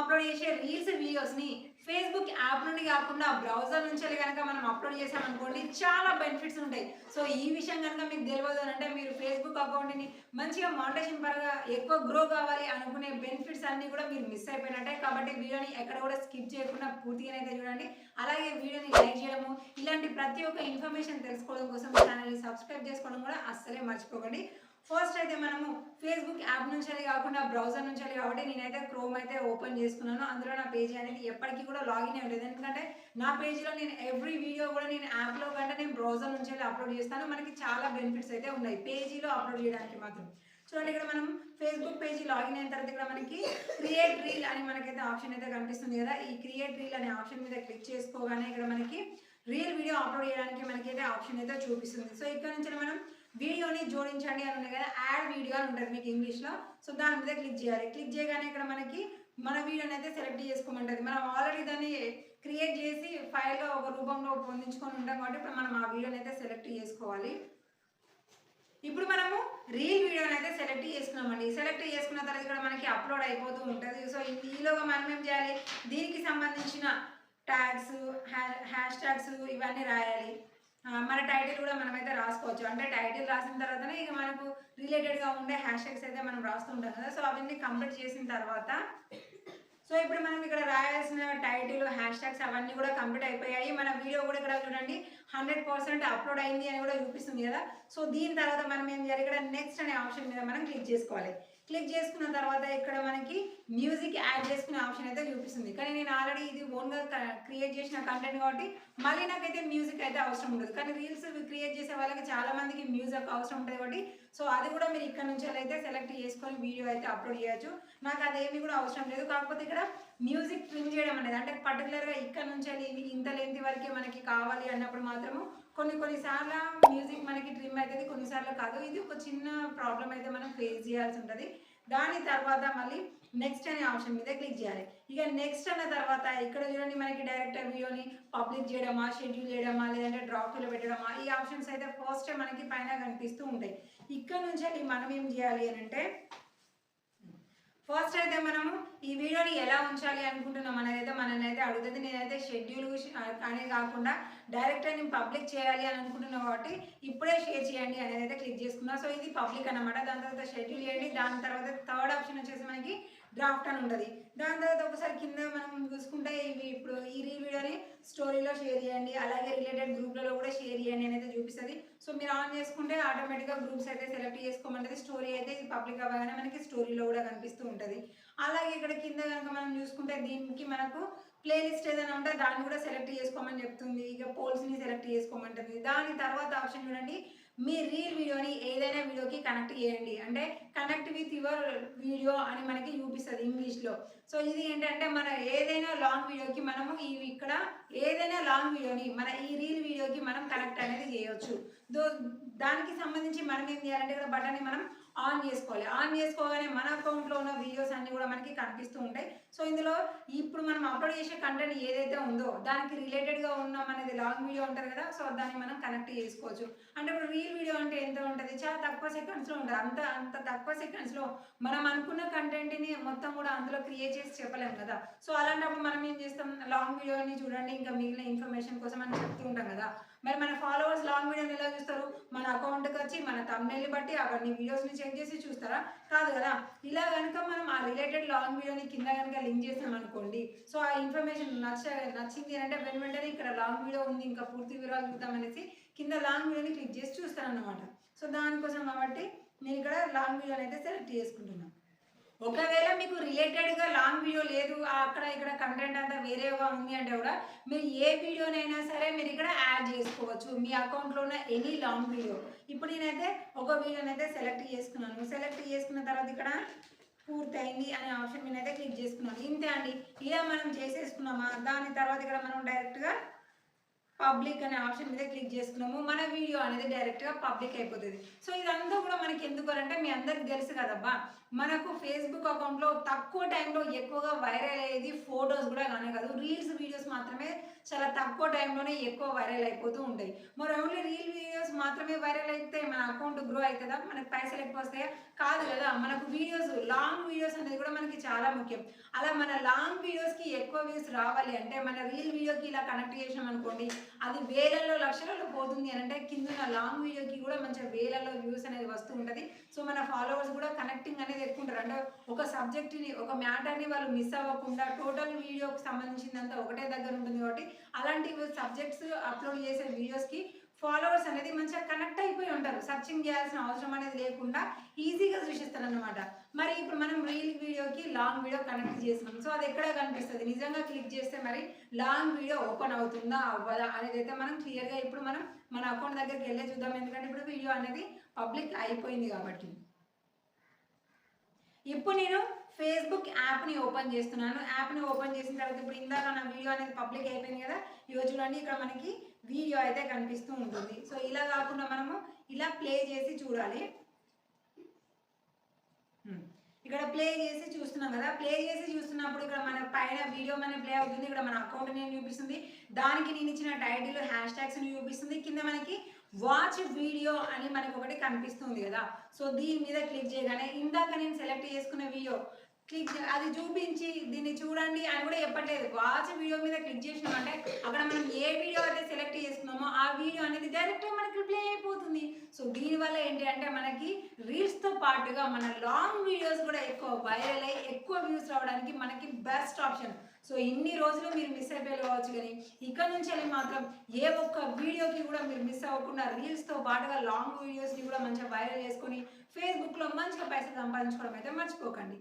Upload చేసే reels వీడియోస్ని Facebook app నుండి కాకుండా బ్రౌజర్ నుంచి కనుక మనం అప్లోడ్ చేసామనుకోండి చాలా బెనిఫిట్స్ ఉంటాయి. సో ఈ విషయం కనుక మీకు తెలియదు అని అంటే మీరు ఫేస్బుక్ అకౌంట్ని మంచిగా మానిటైజేషన్ పరంగా ఎక్కువ గ్రో కావాలి అనుకునే బెనిఫిట్స్ అన్నీ కూడా మీరు మిస్ అయిపోయినట్టే. కాబట్టి వీడియోని ఎక్కడ కూడా స్కిప్ చేయకుండా పూర్తిగా అయితే చూడండి. అలాగే వీడియోని లైక్ చేయడము, ఇలాంటి ప్రతి ఒక్క ఇన్ఫర్మేషన్ తెలుసుకోవడం కోసం ఛానల్ని సబ్స్క్రైబ్ చేసుకోవడం కూడా అస్సలే మర్చిపోకండి. ఫస్ట్ అయితే మనము ఫేస్బుక్ యాప్ నుంచి కాకుండా బ్రౌజర్ నుంచి కాబట్టి నేనైతే క్రోమ్ అయితే ఓపెన్ చేసుకున్నాను. అందులో నా పేజీ అనేది ఎప్పటికీ కూడా లాగిన్ అయ్యి ఉంటుంది. ఎందుకంటే నా పేజీలో నేను ఎవ్రీ వీడియో కూడా నేను యాప్లో కంటే నేను బ్రౌజర్ నుంచి అప్లోడ్ చేస్తాను. మనకి చాలా బెనిఫిట్స్ అయితే ఉన్నాయి పేజీలో అప్లోడ్ చేయడానికి మాత్రం. చూడండి, ఇక్కడ మనం ఫేస్బుక్ పేజీ లాగిన్ అయిన తర్వాత ఇక్కడ మనకి క్రియేట్ రీల్ అని మనకైతే ఆప్షన్ అయితే కనిపిస్తుంది కదా. ఈ క్రియేట్ రీల్ అనే ఆప్షన్ మీద క్లిక్ చేసుకోగానే ఇక్కడ మనకి రీల్ వీడియో అప్లోడ్ చేయడానికి మనకైతే ఆప్షన్ అయితే చూపిస్తుంది. సో ఇక్కడ నుంచి మనం వీడియోని జోడించండి అని ఉన్నాయి కదా, యాడ్ వీడియో అని ఉంటుంది మీకు ఇంగ్లీష్లో. సో దాని మీద క్లిక్ చేయాలి. క్లిక్ చేయగానే ఇక్కడ మనకి మన వీడియోని అయితే సెలెక్ట్ చేసుకోమంటుంది. మనం ఆల్రెడీ దాన్ని క్రియేట్ చేసి ఫైల్గా ఒక రూపంలో పొందించుకొని ఉంటాం కాబట్టి ఇప్పుడు మనం ఆ వీడియోని అయితే సెలెక్ట్ చేసుకోవాలి. ఇప్పుడు మనము రీల్ వీడియోని అయితే సెలెక్ట్ చేసుకున్నామండి. సెలెక్ట్ చేసుకున్న తర్వాత ఇక్కడ మనకి అప్లోడ్ అయిపోతూ ఉంటుంది. సో ఈలోగా మనం ఏం చేయాలి, దీనికి సంబంధించిన ట్యాగ్స్, హ్యాష్ ట్యాగ్స్ ఇవన్నీ రాయాలి. మన టైటిల్ కూడా మనమైతే రాసుకోవచ్చు. అంటే టైటిల్ రాసిన తర్వాతనే ఇక మనకు రిలేటెడ్గా ఉండే హ్యాష్ ట్యాగ్స్ అయితే మనం రాస్తుంటాం కదా. సో అవన్నీ కంప్లీట్ చేసిన తర్వాత సో ఇప్పుడు మనం ఇక్కడ రాయాల్సిన టైటిల్, హ్యాష్ ట్యాగ్స్ అవన్నీ కూడా కంప్లీట్ అయిపోయాయి. మన వీడియో కూడా ఇక్కడ చూడండి 100% అప్లోడ్ అయింది అని కూడా చూపిస్తుంది కదా. సో దీని తర్వాత మనం ఏం చేయాలి, ఇక్కడ నెక్స్ట్ అనే ఆప్షన్ మీద మనం క్లిక్ చేసుకోవాలి. క్లిక్ చేసుకున్న తర్వాత ఇక్కడ మనకి మ్యూజిక్ యాడ్ చేసుకునే ఆప్షన్ అయితే చూపిస్తుంది. కానీ నేను ఆల్రెడీ ఇది ఓన్గా క్రియేట్ చేసిన కంటెంట్ కాబట్టి మళ్ళీ నాకైతే మ్యూజిక్ అయితే అవసరం ఉండదు. కానీ రీల్స్ క్రియేట్ చేసే వాళ్ళకి చాలా మందికి మ్యూజిక్ అవసరం ఉంటుంది కాబట్టి సో అది కూడా మీరు ఇక్కడ నుంచి అయితే సెలెక్ట్ చేసుకొని వీడియో అయితే అప్లోడ్ చేయొచ్చు. నాకు అదేమీ కూడా అవసరం లేదు. కాకపోతే ఇక్కడ మ్యూజిక్ ట్రిమ్ చేయడం అనేది అంటే పర్టికులర్గా ఇక్కడ నుంచి ఇంత లెంత్ వరకే మనకి కావాలి అన్నప్పుడు మాత్రము కొన్నిసార్లు మ్యూజిక్ మనకి ట్రిమ్ అవుతుంది, కొన్నిసార్లు కాదు. ఇది ఒక చిన్న ప్రాబ్లం అయితే మనం ఫేస్ చేయాల్సి ఉంటుంది. దాని తర్వాత మళ్ళీ నెక్స్ట్ అనే ఆప్షన్ మీద క్లిక్ చేయాలి. ఇక నెక్స్ట్ అన్న తర్వాత ఇక్కడ చూడండి మనకి డైరెక్ట్ వీడియోని పబ్లిక్ చేయడమా, షెడ్యూల్ చేయడమా, లేదంటే డ్రాప్లో పెట్టడమా, ఈ ఆప్షన్స్ అయితే ఫస్ట్ మనకి పైన కనిపిస్తూ ఉంటాయి. ఇక్కడ నుంచి మనం ఏం చేయాలి అని అంటే ఫస్ట్ అయితే మనము ఈ వీడియోని ఎలా ఉంచాలి అనుకుంటున్నాం అనేది అయితే మనల్ని అయితే అడుగుతుంది. నేనైతే షెడ్యూల్ అనేది కాకుండా డైరెక్ట్ నేను పబ్లిక్ చేయాలి అని అనుకుంటున్నాను కాబట్టి ఇప్పుడే షేర్ చేయండి అనేది అయితే క్లిక్ చేసుకున్నా. సో ఇది పబ్లిక్ అనమాట. దాని తర్వాత షెడ్యూల్ చేయండి. దాని తర్వాత థర్డ్ ఆప్షన్ వచ్చేసి మనకి డ్రాఫ్ట్ అని ఉంటుంది. దాని తర్వాత ఒకసారి కింద మనం చూసుకుంటే ఇవి ఇప్పుడు ఈ రీల్ వీడియోని స్టోరీలో షేర్ చేయండి, అలాగే రిలేటెడ్ గ్రూప్లలో కూడా షేర్ చేయండి అనేది చూపిస్తుంది. సో మీరు ఆన్ చేసుకుంటే ఆటోమేటిక్గా గ్రూప్స్ అయితే సెలెక్ట్ చేసుకోమంటుంది. స్టోరీ అయితే ఇది పబ్లిక్ అవ్వగానే మనకి స్టోరీలో కూడా కనిపిస్తూ ఉంటుంది. అలాగే ఇక్కడ కింద కనుక మనం చూసుకుంటే దీనికి మనకు ప్లేలిస్ట్ ఏదైనా ఉంటే దాన్ని కూడా సెలెక్ట్ చేసుకోమని చెప్తుంది. ఇక పోల్స్ని సెలెక్ట్ చేసుకోమంటుంది. దాని తర్వాత ఆప్షన్ చూడండి, మీ రీల్ వీడియోని ఏదైనా వీడియోకి కనెక్ట్ చేయండి అంటే కనెక్ట్ విత్ యువర్ వీడియో అని మనకి చూపిస్తుంది ఇంగ్లీష్లో. సో ఇది ఏంటంటే మన ఏదైనా లాంగ్ వీడియోకి మనము ఇక్కడ ఏదైనా లాంగ్ వీడియోని మన ఈ రీల్ వీడియోకి మనం కనెక్ట్ అనేది చేయొచ్చు. దానికి సంబంధించి మనం ఏం చేయాలంటే ఇక్కడ బటన్ని మనం ఆన్ చేసుకోవాలి. ఆన్ చేసుకోగానే మన అకౌంట్లో ఉన్న వీడియోస్ అన్నీ కూడా మనకి కనిపిస్తూ ఉంటాయి. సో ఇందులో ఇప్పుడు మనం అప్లోడ్ చేసే కంటెంట్ ఏదైతే ఉందో దానికి రిలేటెడ్గా ఉన్న మనది లాంగ్ వీడియో ఉంటుంది కదా. సో దాన్ని మనం కనెక్ట్ చేసుకోవచ్చు. అంటే ఇప్పుడు రీల్ వీడియో అంటే ఎంత ఉంటుంది, చాలా తక్కువ సెకండ్స్లో ఉంటుంది. అంత తక్కువ సెకండ్స్లో మనం అనుకున్న కంటెంట్ని మొత్తం కూడా అందులో క్రియేట్ చేసి చెప్పలేము కదా. సో అలాంటప్పుడు మనం ఏం చేస్తాం, లాంగ్ వీడియోని చూడండి ఇంకా మిగిలిన ఇన్ఫర్మేషన్ కోసం అని చెప్తూ ఉంటాం కదా. మరి మన ఫాలోవర్స్ లాంగ్ వీడియోని ఎలా చూస్తారు, మన అకౌంట్కి వచ్చి మన థంబ్నెయిల్ని బట్టి అవన్నీ వీడియోస్ని చెక్ చేసి చూస్తారా, కాదు కదా. ఇలా కనుక మనం ఆ రిలేటెడ్ లాంగ్ వీడియోని కింద కనుక లింక్ చేసాం అనుకోండి, సో ఆ ఇన్ఫర్మేషన్ నచ్చింది అంటే వెంటనే ఇక్కడ లాంగ్ వీడియో ఉంది ఇంకా పూర్తి వివరాలు చూద్దామనేసి కింద లాంగ్ వీడియోని క్లిక్ చేసి చూస్తారన్నమాట. సో దానికోసం కాబట్టి నేను ఇక్కడ లాంగ్ వీడియోని అయితే సెలెక్ట్ చేసుకుంటున్నాను. ఒకవేళ మీకు రిలేటెడ్గా లాంగ్ వీడియో లేదు, అక్కడ ఇక్కడ కంటెంట్ అంతా వేరేగా ఉంది అంటే కూడా మీరు ఏ వీడియోనైనా సరే మీరు ఇక్కడ యాడ్ చేసుకోవచ్చు మీ అకౌంట్లో ఉన్న ఎనీ లాంగ్ వీడియో. ఇప్పుడు నేనైతే ఒక వీడియోని అయితే సెలెక్ట్ చేసుకున్నాను. సెలెక్ట్ చేసుకున్న తర్వాత ఇక్కడ పూర్తయింది అనే ఆప్షన్ మీద అయితే క్లిక్ చేసుకున్నాను. ఇంతే అండి, ఇలా మనం చేసేసుకున్నామా. దాని తర్వాత ఇక్కడ మనం డైరెక్ట్గా పబ్లిక్ అనే ఆప్షన్ మీద క్లిక్ చేసుకున్నాము, మన వీడియో అనేది డైరెక్ట్గా పబ్లిక్ అయిపోతుంది. సో ఇదంతా కూడా మనకి ఎందుకు అంటే మీ అందరికి తెలుసు కదబ్బా, మనకు ఫేస్బుక్ అకౌంట్లో తక్కువ టైంలో ఎక్కువగా వైరల్ అయ్యేది ఫొటోస్ కూడా కానే కాదు, రీల్స్ వీడియోస్ మాత్రమే చాలా తక్కువ టైంలోనే ఎక్కువ వైరల్ అయిపోతూ ఉంటాయి. మరి ఓన్లీ రీల్ వీడియోస్ మాత్రమే వైరల్ అయితే మన అకౌంట్ గ్రో అవుతుందా, మనకు పైసలు ఎక్కువ వస్తాయా? కాదు కదా. మనకు వీడియోస్, లాంగ్ వీడియోస్ అనేది కూడా మనకి చాలా ముఖ్యం. అలా మన లాంగ్ వీడియోస్కి ఎక్కువ వ్యూస్ రావాలి అంటే మన రీల్ వీడియోకి ఇలా కనెక్ట్ చేసినాం అనుకోండి, అది వేలల్లో లక్షలలో పోతుంది అని అంటే కింద లాంగ్ వీడియోకి కూడా మంచిగా వేలల్లో వ్యూస్ అనేది వస్తూ ఉంటుంది. సో మన ఫాలోవర్స్ కూడా కనెక్టింగ్ అనేది ఎక్కువ ఉంటారు. అంటే ఒక సబ్జెక్ట్ని, ఒక మ్యాటర్ని వాళ్ళు మిస్ అవ్వకుండా టోటల్ వీడియోకి సంబంధించిందంతా ఒకటే దగ్గర ఉంటుంది కాబట్టి అలాంటి సబ్జెక్ట్స్ అప్లోడ్ చేసే వీడియోస్కి ఫాలోవర్స్ అనేది మంచిగా కనెక్ట్ అయిపోయి ఉంటారు. సర్చింగ్ చేయాల్సిన అవసరం అనేది లేకుండా ఈజీగా చూసిస్తారు అనమాట. మరి ఇప్పుడు మనం రీల్ వీడియోకి లాంగ్ వీడియో కనెక్ట్ చేస్తున్నాం. సో అది ఎక్కడ కనిపిస్తుంది, నిజంగా క్లిక్ చేస్తే మరి లాంగ్ వీడియో ఓపెన్ అవుతుందా అవ్వదా అనేది అయితే మనం క్లియర్గా ఇప్పుడు మనం మన అకౌంట్ దగ్గరికి వెళ్ళే చూద్దాం. ఎందుకంటే ఇప్పుడు వీడియో అనేది పబ్లిక్ అయిపోయింది కాబట్టి. ఇప్పుడు నేను ఫేస్బుక్ యాప్ని ఓపెన్ చేస్తున్నాను. యాప్ని ఓపెన్ చేసిన తర్వాత ఇప్పుడు ఇందాక నా వీడియో అనేది పబ్లిక్ అయిపోయింది కదా, ఇవి చూడండి ఇక్కడ మనకి వీడియో అయితే కనిపిస్తూ ఉంటుంది. సో ఇలా కాకుండా మనము ఇలా ప్లే చేసి చూడాలి. ఇక్కడ ప్లే చేసి చూస్తున్నాం కదా, ప్లే చేసి చూస్తున్నప్పుడు ఇక్కడ మన పైన వీడియో మన ప్లే అవుతుంది. ఇక్కడ మన అకౌంట్ నేమ్ చూపిస్తుంది, దానికి నేను ఇచ్చిన టైటిల్ హ్యాష్ ట్యాగ్స్ చూపిస్తుంది. కింద మనకి వాచ్ వీడియో అని మనకి ఒకటి కనిపిస్తుంది కదా. సో దీని మీద క్లిక్ చేయగానే ఇందాక నేను సెలెక్ట్ చేసుకున్న వీడియో అది చూపించి దీన్ని చూడండి అని కూడా చెప్పట్లేదు. వాచ్ వీడియో మీద క్లిక్ చేసినామంటే అక్కడ మనం ఏ వీడియో అయితే సెలెక్ట్ చేసుకున్నామో ఆ వీడియో అనేది డైరెక్ట్గా మనకి ప్లే అయిపోతుంది. సో దీనివల్ల ఏంటి అంటే మనకి రీల్స్తో పాటుగా మన లాంగ్ వీడియోస్ కూడా ఎక్కువ వైరల్ అయ్యి ఎక్కువ వ్యూస్ రావడానికి మనకి బెస్ట్ ఆప్షన్. సో ఇన్ని రోజులు మీరు మిస్ అయిపోయి కావచ్చు, కానీ ఇక్కడ నుంచి వెళ్ళి మాత్రం ఏ ఒక్క వీడియోకి కూడా మీరు మిస్ అవ్వకుండా రీల్స్తో పాటుగా లాంగ్ వీడియోస్ని కూడా మంచిగా వైరల్ చేసుకొని ఫేస్బుక్లో మంచిగా పైసలు సంపాదించుకోవడం అయితే మర్చిపోకండి.